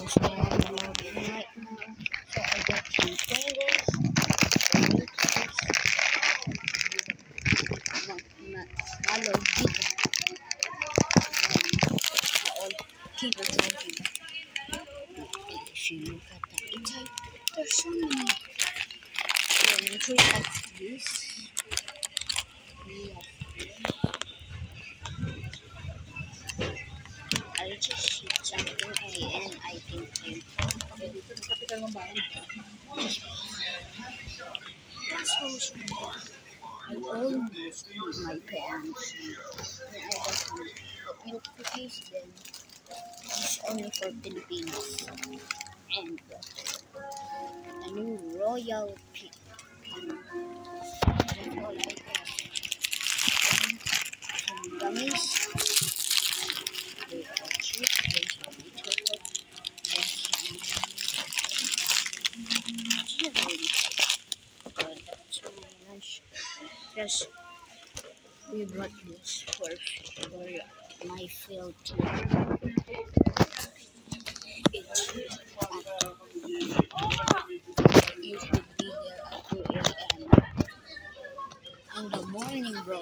So I'm logging right now. So I got some photos, malo dito. All people talking. If you look at that, it's like there's so many. Then three of this. I just hit something and I think that's so small. I almost beat my parents when I got the milk cookies. Then it's only for Filipinos and the new royal pig. That's all I got. And some gummies. They are cheap. Then some chocolate. Then some jelly. But that's really nice. Just we bought this for my field trip. It's you should be there at 2 a.m. in the morning, bro.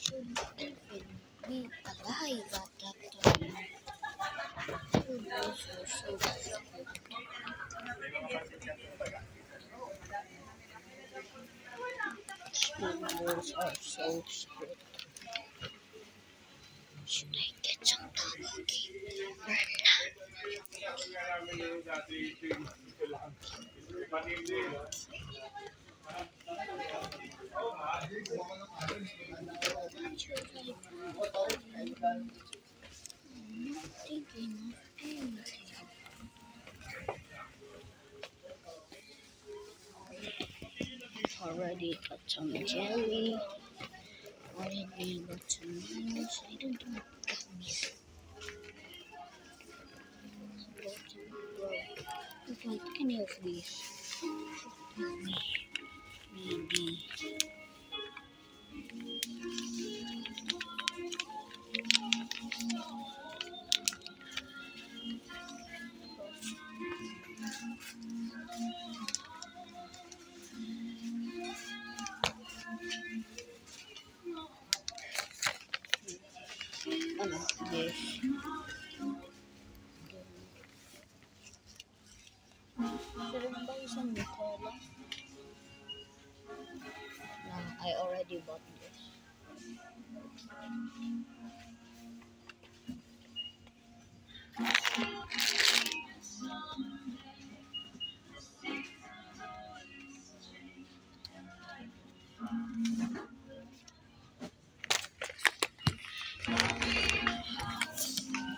Should even be alive at that time. Food was so good. Food wars are so strict. Should I get some takoki or not? Should I do? I'm not thinking of anything. Already got some jelly. Already got some onions. I don't want gummies. I don't want any of these. Maybe. This. Should I buy some Nutella? No, I already bought this.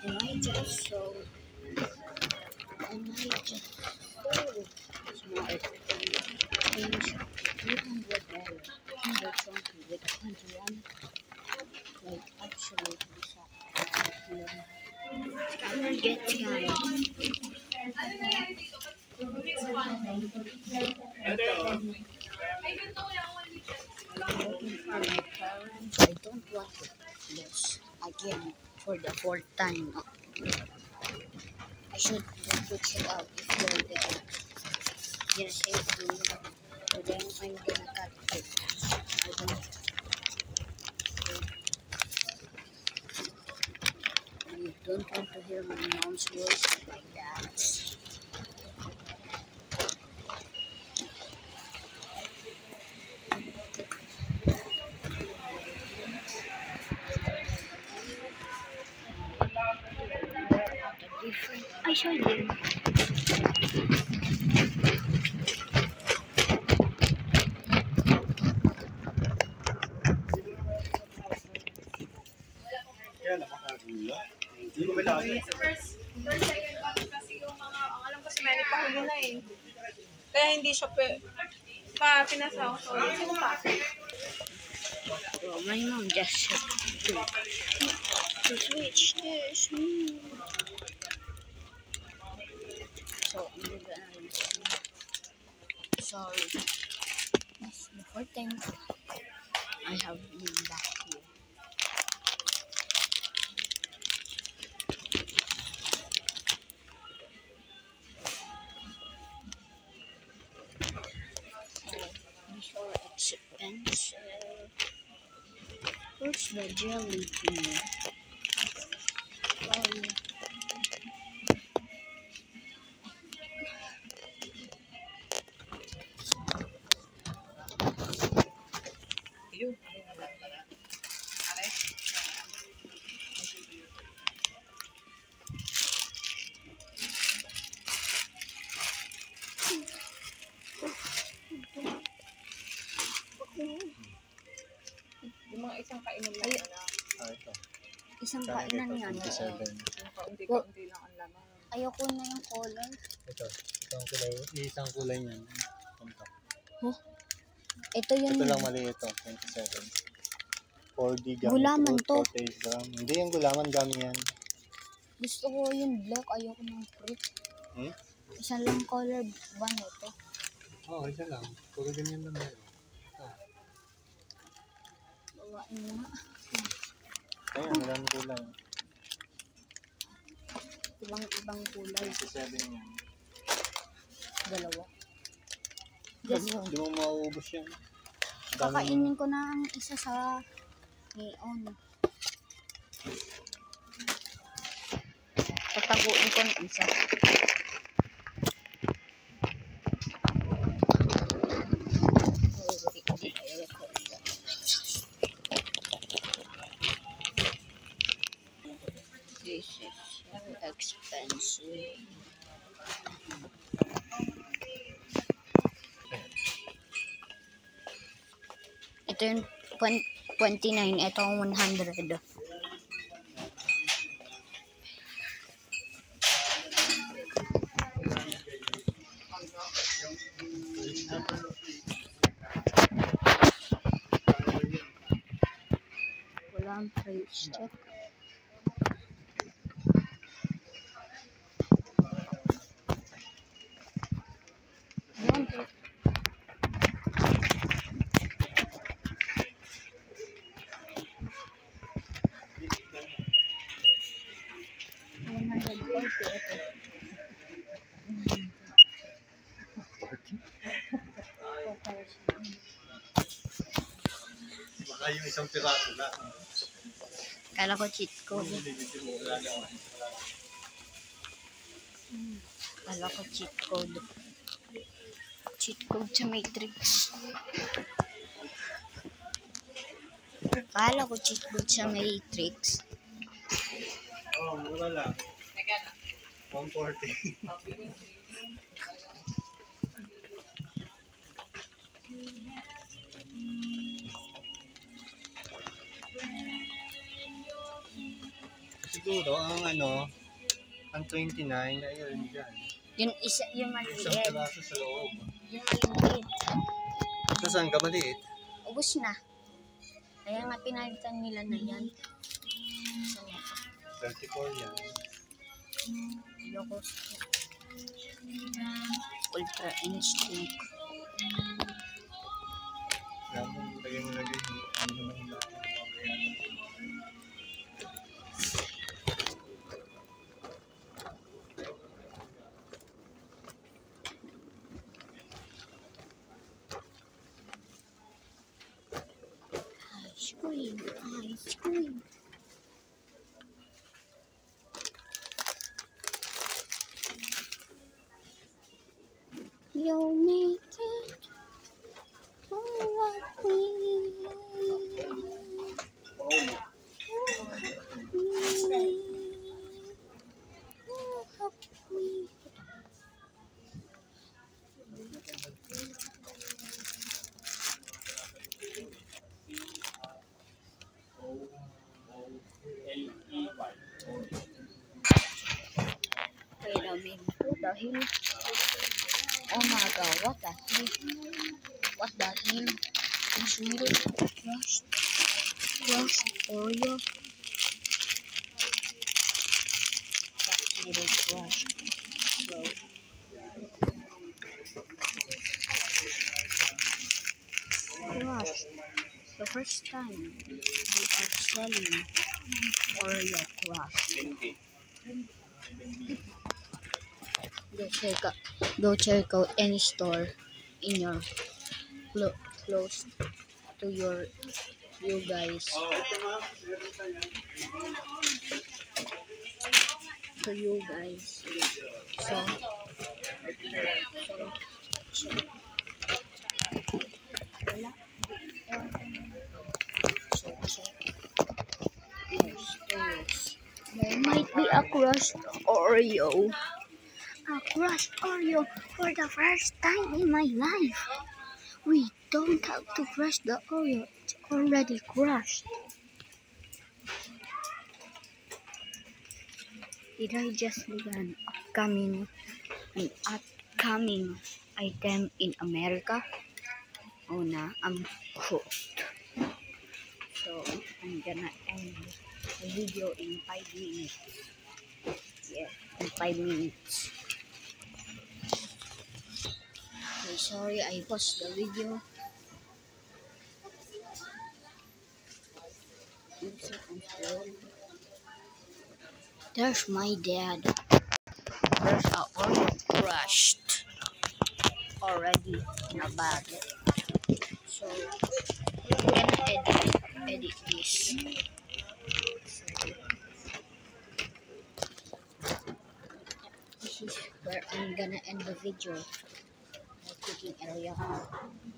And I just sold smart things $200 Kinder Chunky with 21 like absolutely soft. Scammer get scammed. I'm looking for my parents. I don't want to this again for the fourth time. I should switch it out if they're there. Yes, if you so then I'm gonna cut it. I don't want to hear my mom's voice like that. I showed you. First, second batch kasi yung mga, alam ko si Manny pahuli na eh. Kaya hindi siya pinasaw. So, sino pa? Well, my mom just said to switch this. So, I'm gonna sorry. That's the fourth time I have been back here. Where's the jelly here? Oh, Ayun. Yung mga isang kainan lang na. Ito. isang Kaya kainan ito, yan. 27. Yung kaunti-kaunti lang ang laman. Ayoko na yung color. Ito. Itong kulay. Isang kulay niyan. Ito. Huh? Ito yung... Ito lang mali ito. 27. 4D gummy Gulaman fruit, to. 40 gram. Hindi yung gulaman, gummy yan. Gusto ko yung black. Ayoko ng fruit. Hmm? Isa lang color ba nito? Oo, isa lang. Puro ganyan lang meron. Bawain mo nga. Ayan, maraming kulay. Ibang kulay. 27 yan. Dalawa. Just, Hindi mo mauubos yan. kakainin ko na ang isa sa neon. Tataguin ko ng isa. This is so expensive. Ito yung 29, ito ang 100. Walang price check. Yun. Baka yung isang piraso na. Kala ko cheat code. Kala ko cheat code. Cheat code sa Matrix. Kala ko cheat code sa Matrix. Oo, mura lang. 140. Siguro, ang 29 na yun dyan. Yung isa, yung Isang maliit. piraso sa loob. Yung maliit. So, saan ka maliit? Ubus na. Kaya nga pinalitan nila na yan. Saan na ito? 34 yan. Ayoko. Ultra instinct. Kaya mo, lagay mo lagay. Hindi naman yung lahat. Ice cream. Ice cream. You'll make it for me. Wait a minute. What the hell? Oh my god, what the hell? What the hell? It's really crushed Oreo. That's really crushed. So, crushed. The first time they are selling Oreo crushed. Go check out any store in your close to your you guys. To you guys. So, so wala. So, yes. There might be a crushed Oreo. A crushed Oreo for the first time in my life. We don't have to crush the Oreo. It's already crushed. Did I just leave an upcoming item in America? Oh nah, I'm hooked. So I'm gonna end the video in 5 minutes. Yeah, in 5 minutes. Okay, sorry I paused the video. 2 seconds ago. There's my dad. There's a Oreo crushed already in a bag. So I'm gonna edit this. This is where I'm gonna end the video. Cooking area.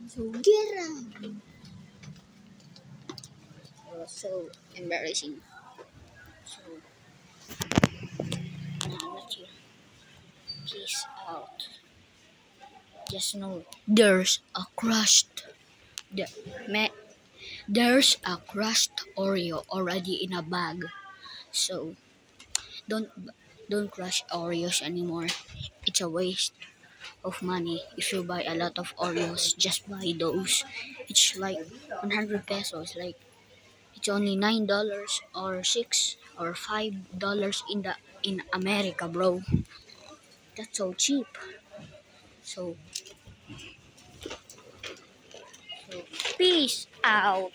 So get out. It was so embarrassing. So now let you peace out. Just know there's a crushed the, me, there's a crushed Oreo already in a bag. So don't crush Oreos anymore. It's a waste of money. If you buy a lot of Oreos, just buy those. It's like 100 pesos. Like it's only $9 or $6 or $5 in America, bro. That's so cheap. So peace out.